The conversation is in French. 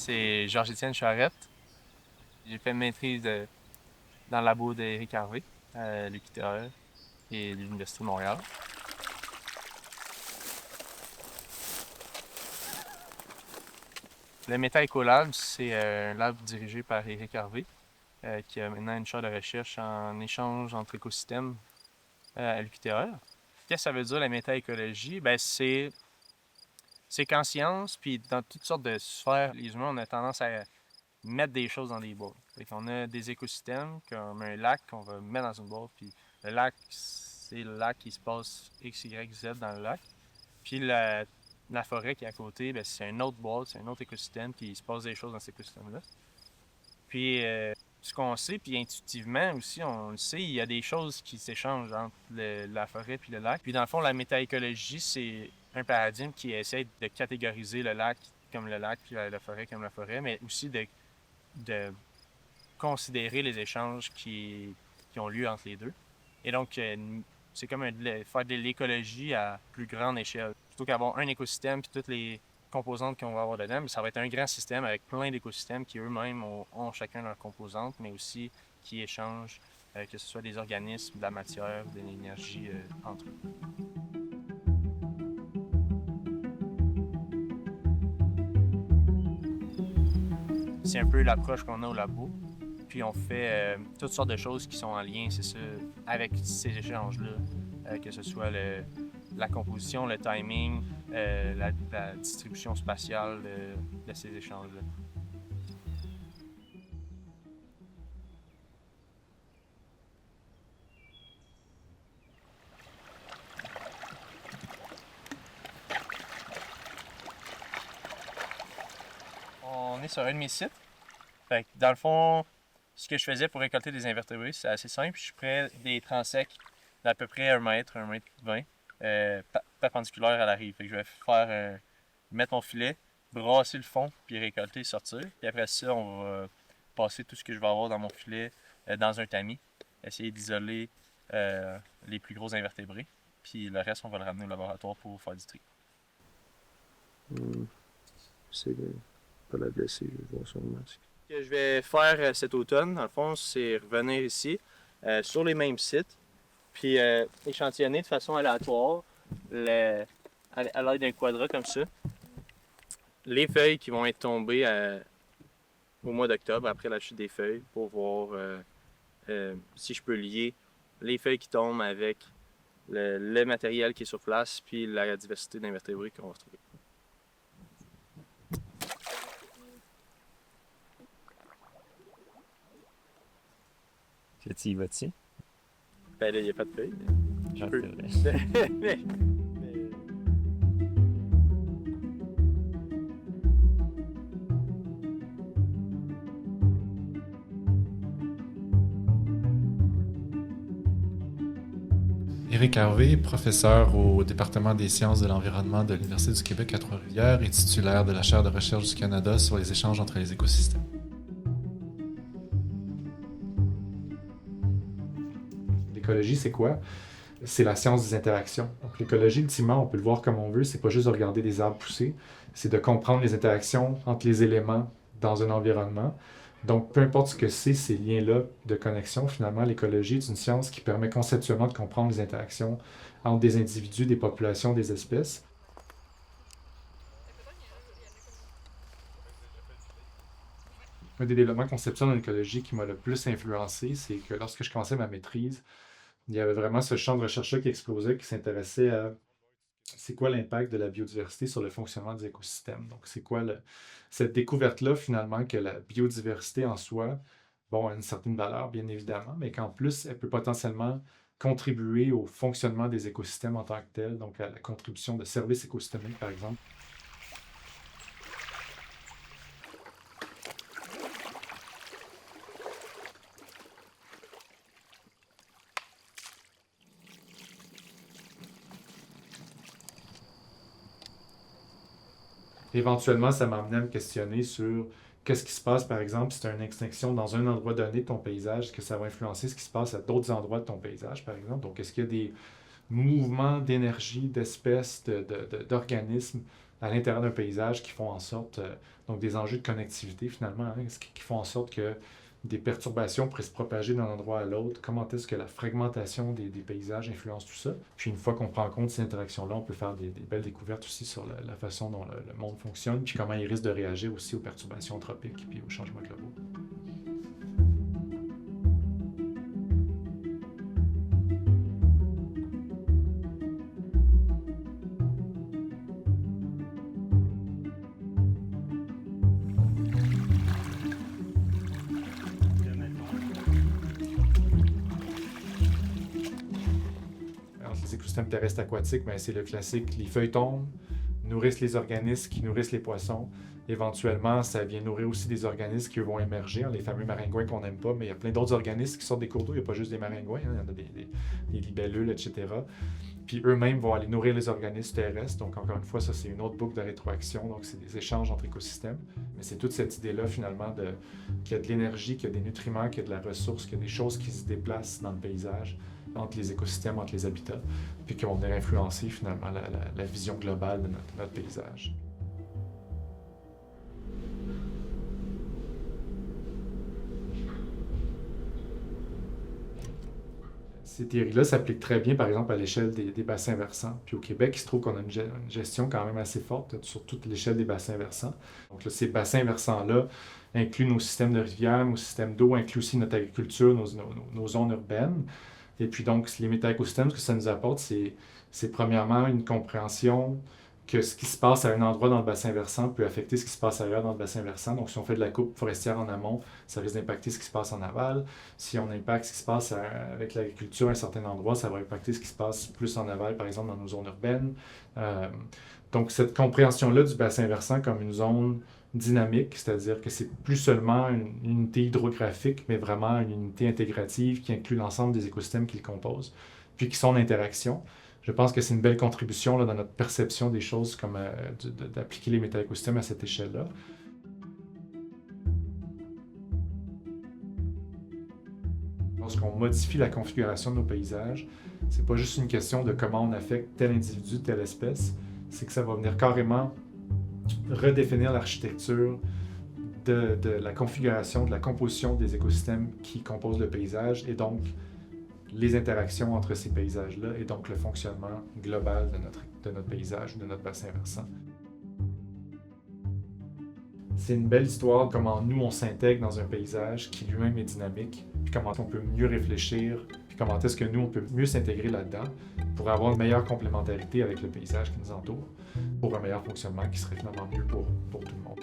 c'est Georges-Étienne Charette. J'ai fait une maîtrise dans le labo d'Éric Harvey à l'UQTR et l'Université de Montréal. Le Meta Ecolab, c'est un lab dirigé par Éric Harvey, qui a maintenant une chaire de recherche en échange entre écosystèmes à l'UQTR. Qu'est-ce que ça veut dire la métaécologie? C'est qu'en science, puis dans toutes sortes de sphères, les humains, on a tendance à mettre des choses dans des boîtes. Fait qu'on a des écosystèmes, comme un lac qu'on va mettre dans une boîte, puis le lac, c'est le lac qui se passe X, Y, Z dans le lac. Puis la forêt qui est à côté, ben, c'est une autre boîte, c'est un autre écosystème, puis il se passe des choses dans cet écosystème-là. Puis ce qu'on sait, puis intuitivement aussi, on le sait, il y a des choses qui s'échangent entre la forêt puis le lac. Puis dans le fond, la métaécologie, c'est un paradigme qui essaie de catégoriser le lac comme le lac, puis la forêt comme la forêt, mais aussi de considérer les échanges qui ont lieu entre les deux. Et donc, c'est comme faire de l'écologie à plus grande échelle. Plutôt qu'avoir un écosystème puis toutes les composantes qu'on va avoir dedans, mais ça va être un grand système avec plein d'écosystèmes qui eux-mêmes ont chacun leurs composantes, mais aussi qui échangent, que ce soit des organismes, de la matière, de l'énergie entre eux. C'est un peu l'approche qu'on a au labo. Puis on fait toutes sortes de choses qui sont en lien, c'est ça, avec ces échanges-là, que ce soit la composition, le timing, la distribution spatiale de ces échanges-là. On est sur un de mes sites. Fait que dans le fond, ce que je faisais pour récolter des invertébrés, c'est assez simple. Je prends des transects d'à peu près 1 mètre, 1 mètre 20, perpendiculaires à la rive. Fait que je vais mettre mon filet, brasser le fond, puis récolter, sortir. Puis après ça, on va passer tout ce que je vais avoir dans mon filet dans un tamis, essayer d'isoler les plus gros invertébrés. Puis le reste, on va le ramener au laboratoire pour faire du tri. C'est pas la blesser, je vais voir son masque. Ce que je vais faire cet automne, dans le fond, c'est revenir ici, sur les mêmes sites, puis échantillonner de façon aléatoire, à l'aide d'un quadra comme ça, les feuilles qui vont être tombées au mois d'octobre, après la chute des feuilles, pour voir si je peux lier les feuilles qui tombent avec le matériel qui est sur place, puis la diversité d'invertébrés qu'on va retrouver. Tu y vas-tu? Ben là, il n'y a pas de feuilles. Ah, peux. c'est vrai. Éric Harvey, professeur au département des sciences de l'environnement de l'Université du Québec à Trois-Rivières et titulaire de la chaire de recherche du Canada sur les échanges entre les écosystèmes. L'écologie, c'est quoi? C'est la science des interactions. Donc, l'écologie, ultimement, on peut le voir comme on veut, c'est pas juste de regarder des arbres pousser, c'est de comprendre les interactions entre les éléments dans un environnement. Donc, peu importe ce que c'est, ces liens-là de connexion, finalement, l'écologie est une science qui permet conceptuellement de comprendre les interactions entre des individus, des populations, des espèces. Un des développements conceptuels en écologie qui m'a le plus influencé, c'est que lorsque je commençais ma maîtrise, il y avait vraiment ce champ de recherche-là qui explosait, qui s'intéressait à c'est quoi l'impact de la biodiversité sur le fonctionnement des écosystèmes. Donc, c'est quoi cette découverte-là, finalement, que la biodiversité en soi, bon, a une certaine valeur, bien évidemment, mais qu'en plus, elle peut potentiellement contribuer au fonctionnement des écosystèmes en tant que tel, donc à la contribution de services écosystémiques, par exemple. Éventuellement, ça m'a amené à me questionner sur qu'est-ce qui se passe, par exemple, si tu as une extinction dans un endroit donné de ton paysage, est-ce que ça va influencer ce qui se passe à d'autres endroits de ton paysage, par exemple. Donc, est-ce qu'il y a des mouvements d'énergie, d'espèces, d'organismes à l'intérieur d'un paysage qui font en sorte, donc des enjeux de connectivité finalement, hein, qui font en sorte que des perturbations pourraient se propager d'un endroit à l'autre. Comment est-ce que la fragmentation des paysages influence tout ça? Puis une fois qu'on prend en compte ces interactions-là, on peut faire des belles découvertes aussi sur la façon dont le monde fonctionne, puis comment il risque de réagir aussi aux perturbations anthropiques puis aux changements globaux. Les écosystèmes terrestres aquatiques, ben, c'est le classique, les feuilles tombent, nourrissent les organismes qui nourrissent les poissons. Éventuellement, ça vient nourrir aussi des organismes qui vont émerger, les fameux maringouins qu'on n'aime pas, mais il y a plein d'autres organismes qui sortent des cours d'eau, il n'y a pas juste des maringouins, hein, il y en a des libellules, etc. Puis eux-mêmes vont aller nourrir les organismes terrestres, donc encore une fois, ça c'est une autre boucle de rétroaction, donc c'est des échanges entre écosystèmes. Mais c'est toute cette idée-là finalement qu'il y a de l'énergie, qu'il y a des nutriments, qu'il y a de la ressource, qu'il y a des choses qui se déplacent dans le paysage, entre les écosystèmes, entre les habitats, puis qui vont venir influencer finalement la vision globale de notre paysage. Ces théories-là s'appliquent très bien, par exemple, à l'échelle des bassins versants. Puis au Québec, il se trouve qu'on a une gestion quand même assez forte sur toute l'échelle des bassins versants. Donc là, ces bassins versants-là incluent nos systèmes de rivières, nos systèmes d'eau, incluent aussi notre agriculture, nos zones urbaines. Et puis donc, les métaécosystèmes, ce que ça nous apporte, c'est premièrement une compréhension que ce qui se passe à un endroit dans le bassin versant peut affecter ce qui se passe ailleurs dans le bassin versant. Donc, si on fait de la coupe forestière en amont, ça risque d'impacter ce qui se passe en aval. Si on impacte ce qui se passe avec l'agriculture à un certain endroit, ça va impacter ce qui se passe plus en aval, par exemple dans nos zones urbaines. Donc, cette compréhension-là du bassin versant comme une zone dynamique, c'est-à-dire que c'est plus seulement une unité hydrographique, mais vraiment une unité intégrative qui inclut l'ensemble des écosystèmes qui le composent, puis qui sont en interaction. Je pense que c'est une belle contribution là, dans notre perception des choses, comme d'appliquer les métaécosystèmes à cette échelle-là. Lorsqu'on modifie la configuration de nos paysages, c'est pas juste une question de comment on affecte tel individu, telle espèce, c'est que ça va venir carrément redéfinir l'architecture de la configuration, de la composition des écosystèmes qui composent le paysage et donc les interactions entre ces paysages-là et donc le fonctionnement global de notre paysage, de notre bassin versant. C'est une belle histoire de comment nous, on s'intègre dans un paysage qui lui-même est dynamique, puis comment on peut mieux réfléchir, puis comment est-ce que nous, on peut mieux s'intégrer là-dedans pour avoir une meilleure complémentarité avec le paysage qui nous entoure, pour un meilleur fonctionnement qui serait finalement mieux pour tout le monde.